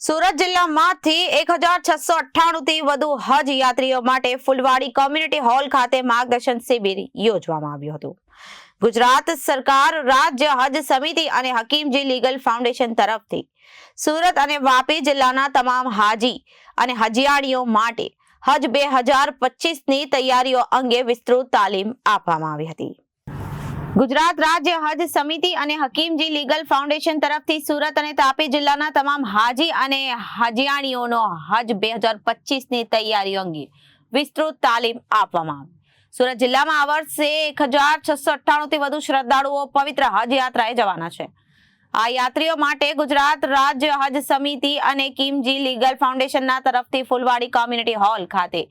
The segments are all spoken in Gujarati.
સુરત જિલ્લામાંથી 1698 થી વધુ હજ યાત્રીઓ માટે ફુલવાડી કોમ્યુનિટી હોલ ખાતે માર્ગદર્શન શિબિર યોજવામાં આવ્યું હતું। ગુજરાત સરકાર, રાજ્ય હજ સમિતિ અને હકીમજી લીગલ ફાઉન્ડેશન તરફથી સુરત અને વાપી જિલ્લાના તમામ હાજી અને હજયાણીઓ માટે હજ 2025ની તૈયારીઓ અંગે વિસ્તૃત તાલીમ આપવામાં આવી હતી। ગુજરાત રાજ્ય હજ સમિતિ અને હકીમજી લીગલ ફાઉન્ડેશન તરફથી સુરત અને તાપી જિલ્લાના તમામ હાજી અને હજયાણીઓનો હજ 2025ની તૈયારીઓ અંગે વિસ્તૃત તાલીમ આપવામાં આવી। સુરત જિલ્લામાં આ વર્ષે 1698 થી વધુ શ્રદ્ધાળુઓ પવિત્ર હજ યાત્રાએ જવાના છે। આ યાત્રીઓ માટે ગુજરાત રાજ્ય હજ સમિતિ અને હકીમજી લીગલ ફાઉન્ડેશનના તરફથી ફુલવાડી કોમ્યુનિટી હોલ ખાતે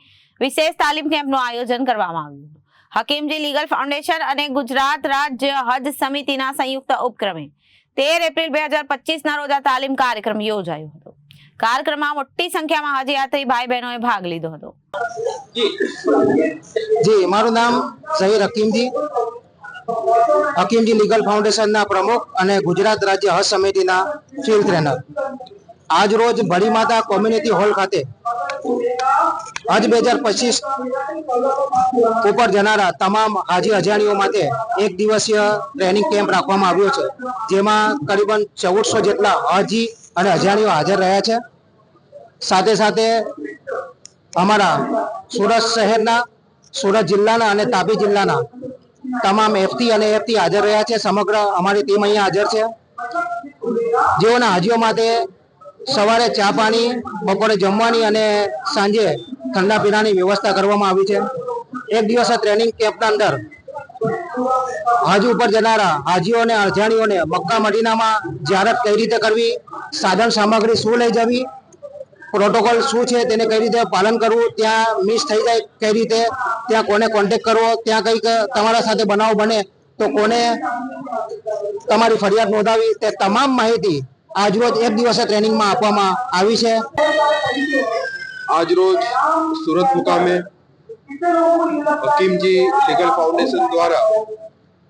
વિશેષ તાલીમ કેમ્પનું આયોજન કરવામાં આવ્યું હતું। હકીમજી લીગલ ફાઉન્ડેશન અને ગુજરાત રાજ્ય હજ સમિતિના સંયુક્ત ઉપક્રમે 13 એપ્રિલ 2025ના રોજ આ તાલીમ કાર્યક્રમ યોજાયો હતો। કાર્યક્રમમાં મોટી સંખ્યામાં હજ યાત્રી ભાઈ બહેનોએ ભાગ લીધો હતો। જી, મારું નામ ઝહીર હકીમજી, હકીમજી લીગલ ફાઉન્ડેશનના પ્રમુખ અને ગુજરાત રાજ્ય હજ સમિતિના ફિલ્ડ ટ્રેનર। આજ રોજ ભરી માતા કોમ્યુનિટી હોલ ખાતે હજ 2025 ઉપર જનારા તમામ હાજી હજાણીઓ માટે એક દિવસીય ટ્રેનિંગ કેમ્પ રાખવામાં આવ્યો છે, જેમાં કરીબન 1400 જેટલા હાજી અને હજાણીઓ હાજર રહ્યા છે। સાથે સાથે અમારા સુરત શહેરના, સુરત જિલ્લાના અને તાપી જિલ્લાના તમામ એફટી અને એફટી હાજર રહ્યા છે। સમગ્ર અમારી ટીમ અહીંયા હાજર છે, જેઓના હાજીઓ માટે સવારે ચા પાણી, બપોરે જમવાની અને સાંજે ઠંડા પીણાની વ્યવસ્થા કરવામાં આવી છે। એક દિવસ ટ્રેનિંગ કેમ્પના અંદર હજ ઉપર જનારા હાજીઓ અને અજાણીઓને મક્કા મદીનામાં ઝિયારત કઈ રીતે કરવી, સાધન સામગ્રી શું લઈ જવી, પ્રોટોકોલ શું છે તેને કઈ રીતે પાલન કરવું, ત્યાં મિસ થઈ જાય કઈ રીતે, ત્યાં કોને કોન્ટેક્ટ કરવો, ત્યાં કંઈક તમારા સાથે બનાવ બને તો કોને તમારી ફરિયાદ નોંધાવી, તે તમામ માહિતી આજરોજ એક દિવસે ટ્રેનિંગમાં આપવામાં આવી છે। આજરોજ સુરત મુકામે હકીમજી લીગલ ફાઉન્ડેશન દ્વારા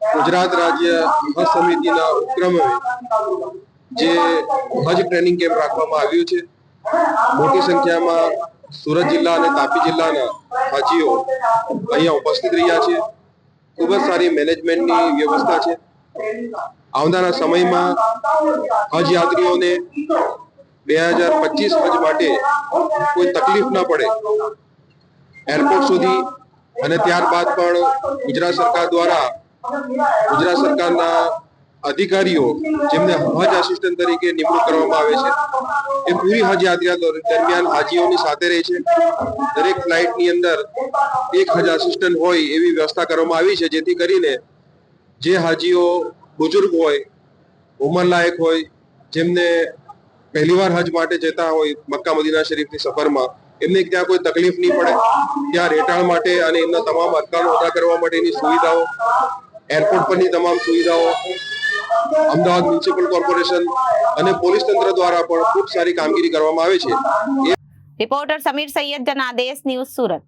ગુજરાત રાજ્ય હજ સમિતિના ઉપક્રમે જે હજ ટ્રેનિંગ કેમ્પ રાખવામાં આવ્યું છે। મોટી સંખ્યામાં સુરત જિલ્લા અને તાપી જિલ્લાના હાજીઓ અહીંયા ઉપસ્થિત રહ્યા છે। ખૂબ જ સારી મેનેજમેન્ટની વ્યવસ્થા છે। આવનારા સમયમાં હજ યાત્રીઓને 2025 હજ માટે કોઈ તકલીફ ન પડે, એરપોર્ટ સુધી અને ત્યારબાદ પણ ગુજરાત સરકાર દ્વારા ગુજરાત સરકારના અધિકારીઓ જેમને હજ આસિસ્ટન્ટ તરીકે નિમણૂક કરવામાં આવે છે, એ પૂરી હજ યાત્રા દરમિયાન હાજીઓની સાથે રહે છે। દરેક ફ્લાઇટની અંદર એક હજ આસિસ્ટન્ટ હોય એવી વ્યવસ્થા કરવામાં આવી છે, જેથી કરીને જે હાજીઓ બુજુર્ગ હોય, ઉંમરલાયક હોય, જેમને પહેલીવાર હજ માટે જતા હોય મક્કા મદીના શરીફની સફરમાં, એમને ત્યાં કોઈ તકલીફ નહીં પડે, ત્યાં રહેઠાણ માટે અને એમના તમામ અરકાનો અદા કરવા માટેની સુવિધાઓ, એરપોર્ટ પરની તમામ સુવિધાઓ અમદાવાદ મ્યુનિસિપલ કોર્પોરેશન અને પોલીસ તંત્ર દ્વારા પણ ખૂબ સારી કામગીરી કરવામાં આવે છે। Reporter Samir Sayed, Janadesh news, Surat.